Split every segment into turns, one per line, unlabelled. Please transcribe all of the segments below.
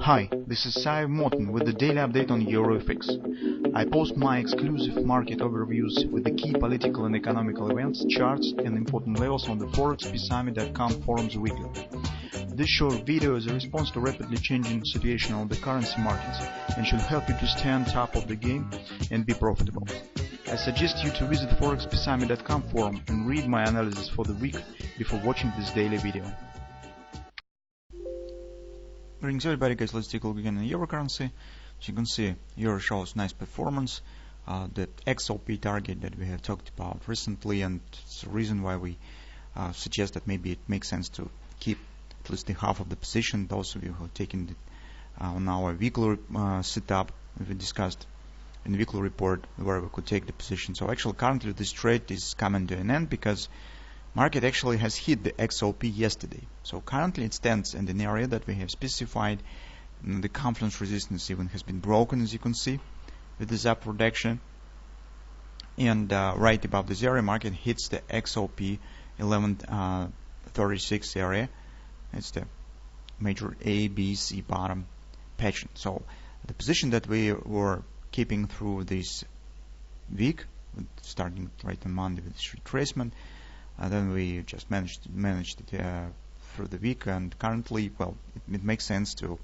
Hi, this is Sive Morten with the daily update on EuroFX. I post my exclusive market overviews with the key political and economical events, charts and important levels on the ForexPeaceArmy.com forums weekly. This short video is a response to rapidly changing situation on the currency markets and should help you to stay on top of the game and be profitable. I suggest you to visit ForexPeaceArmy.com forum and read my analysis for the week before watching this daily video. Greetings everybody guys, let's take a look again at euro currency. As you can see, euro shows nice performance. The XOP target that we have talked about recently, and it's the reason why we suggest that maybe it makes sense to keep at least the half of the position. Those of you who have taken it on our weekly setup, we discussed in the weekly report where we could take the position. So actually currently this trade is coming to an end because market actually has hit the XOP yesterday. So currently it stands in an area that we have specified. The confluence resistance even has been broken, as you can see, with this upward action. And right above this area, market hits the XOP 1136 area. It's the major A, B, C bottom pattern. So the position that we were keeping through this week, starting right on Monday with this retracement, then we just managed it through the week, and currently, well, it makes sense to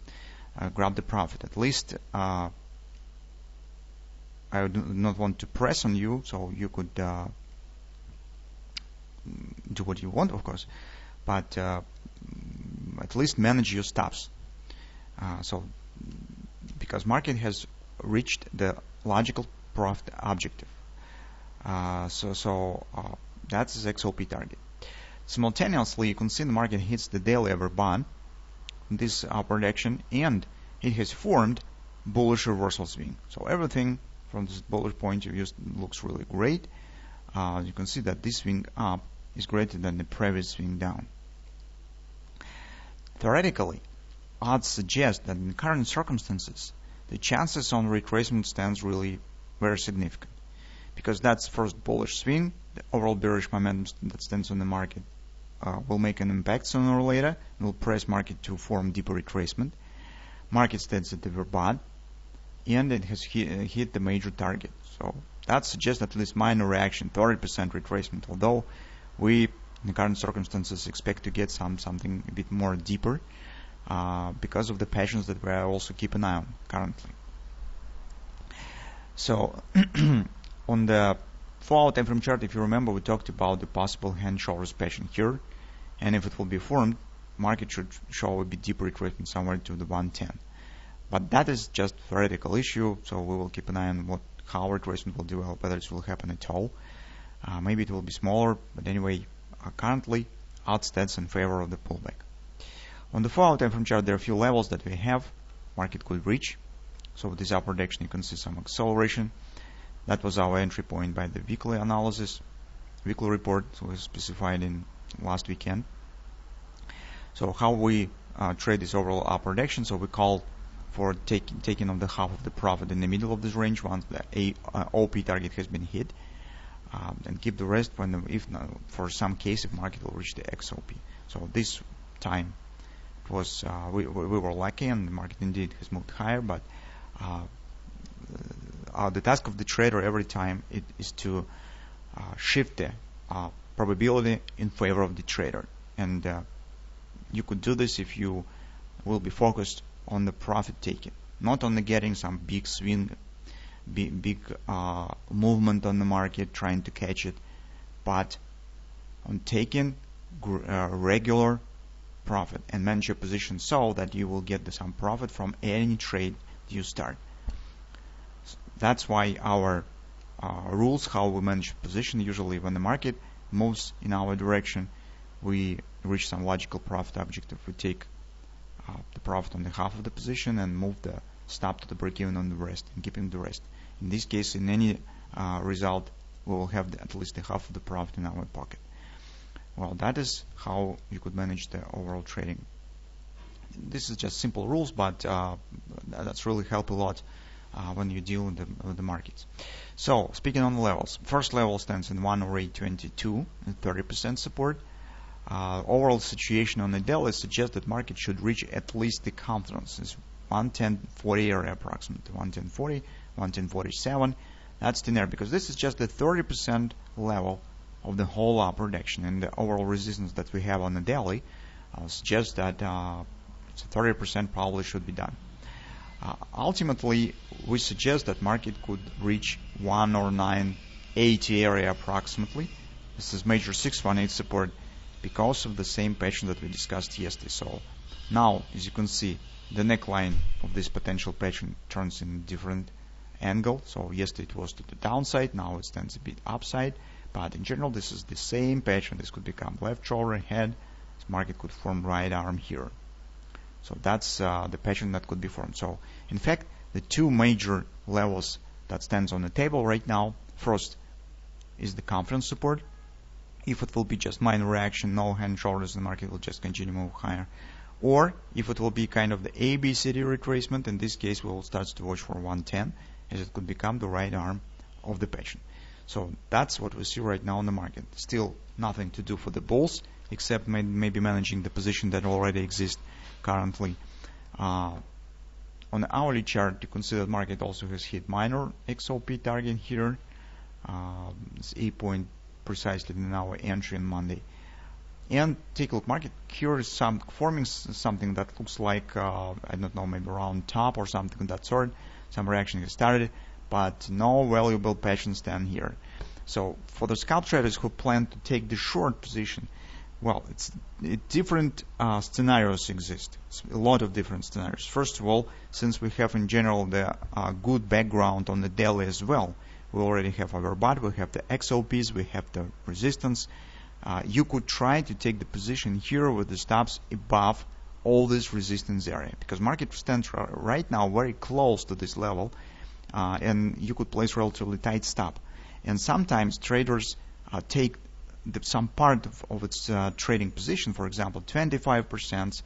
grab the profit. At least I would not want to press on you, so you could do what you want, of course, but at least manage your stops. So because market has reached the logical profit objective, that's his XOP target. Simultaneously, you can see the market hits the daily overbought, this upward action, and it has formed bullish reversal swing. So everything from this bullish point of view looks really great. You can see that this swing up is greater than the previous swing down. Theoretically, odds suggest that in current circumstances, the chances on retracement stands really very significant, because that's first bullish swing. The overall bearish momentum that stands on the market will make an impact sooner or later and will press market to form deeper retracement. Market stands at the overbought, and it has hit the major target. So that suggests at least minor reaction, 30% retracement, although we in the current circumstances expect to get something a bit more deeper because of the patterns that we are also keep an eye on currently. So on the 4-hour time frame chart, if you remember, we talked about the possible hand shoulders pattern here, and if it will be formed, market should show a bit deeper retracement somewhere to the 110. But that is just theoretical issue, so we will keep an eye on how retracement will develop, whether it will happen at all. Maybe it will be smaller, but anyway, currently odds stands in favor of the pullback. On the 4-hour time frame chart, there are a few levels that we have market could reach. So with this upward action, you can see some acceleration. That was our entry point by the weekly analysis, weekly report, so was specified in last weekend. So how we trade this overall upward action? So we call for taking of the half of the profit in the middle of this range once the OP target has been hit, and keep the rest when for some case if market will reach the XOP. So this time it was we were lucky, and the market indeed has moved higher, but the task of the trader every time is to shift the probability in favor of the trader, and you could do this if you will be focused on the profit taking, not on the getting some big swing, big movement on the market, trying to catch it, but on taking regular profit and manage your position so that you will get some profit from any trade you start. That's why our rules, how we manage position, usually when the market moves in our direction, we reach some logical profit objective. We take the profit on the half of the position and move the stop to the break even on the rest and keeping the rest. In this case, in any result, we will have at least the half of the profit in our pocket. Well, that is how you could manage the overall trading. This is just simple rules, but that's really help a lot when you deal with the markets. So speaking on the levels, first level stands in 108.22 and 30% support. Overall situation on the daily suggests that market should reach at least the confluence. 110.40 area approximately, 110.40, 110.47. That's thin area because this is just the 30% level of the whole upper direction, and the overall resistance that we have on the daily suggests that 30% probably should be done. Ultimately, we suggest that market could reach 109.80 area approximately. This is major 618 support because of the same pattern that we discussed yesterday. So now, as you can see, the neckline of this potential pattern turns in a different angle. So yesterday it was to the downside, now it stands a bit upside. But in general, this is the same pattern. This could become left shoulder, head. This market could form right arm here. So that's the pattern that could be formed. So in fact, the two major levels that stands on the table right now, first is the confidence support. If it will be just minor reaction, no hand shoulders, the market will just continue to move higher. Or if it will be kind of the ABCD retracement, in this case we will start to watch for 110, as it could become the right arm of the pattern. So that's what we see right now in the market. Still nothing to do for the bulls, except maybe managing the position that already exists currently. On the hourly chart, you can see that market also has hit minor XOP target here. It's 8 point precisely in our entry on Monday. And take a look, market here is forming something that looks like, I don't know, maybe around top or something of that sort. Some reaction has started, but no valuable pattern stand here. So for the scalp traders who plan to take the short position, well, different scenarios exist. It's a lot of different scenarios. First of all, since we have in general the good background on the daily as well, we already have our bot, we have the XOPs, we have the resistance. You could try to take the position here with the stops above all this resistance area, because market stands right now very close to this level, and you could place relatively tight stop. And sometimes traders take some part of its trading position, for example 25%,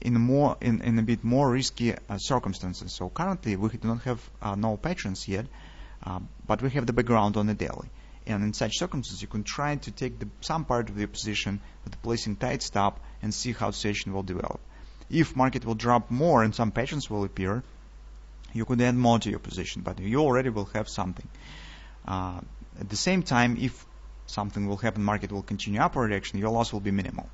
in a bit more risky circumstances. So currently we do not have no patterns yet, but we have the background on the daily. And in such circumstances, you can try to take some part of your position with placing tight stop and see how the situation will develop. If market will drop more and some patterns will appear, you could add more to your position, but you already will have something. At the same time, if something will happen, market will continue upward direction, your loss will be minimal.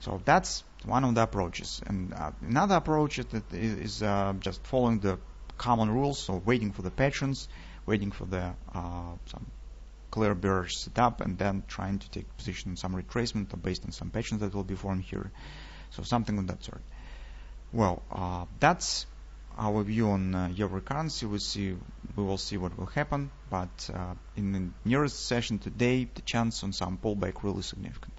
So that's one of the approaches. And another approach is just following the common rules, so waiting for the patterns, waiting for the some clear bearish setup, and then trying to take position in some retracement based on some patterns that will be formed here. So something of that sort. Well, that's our view on euro currency. We will see what will happen, but in the nearest session today, the chance on some pullback really significant.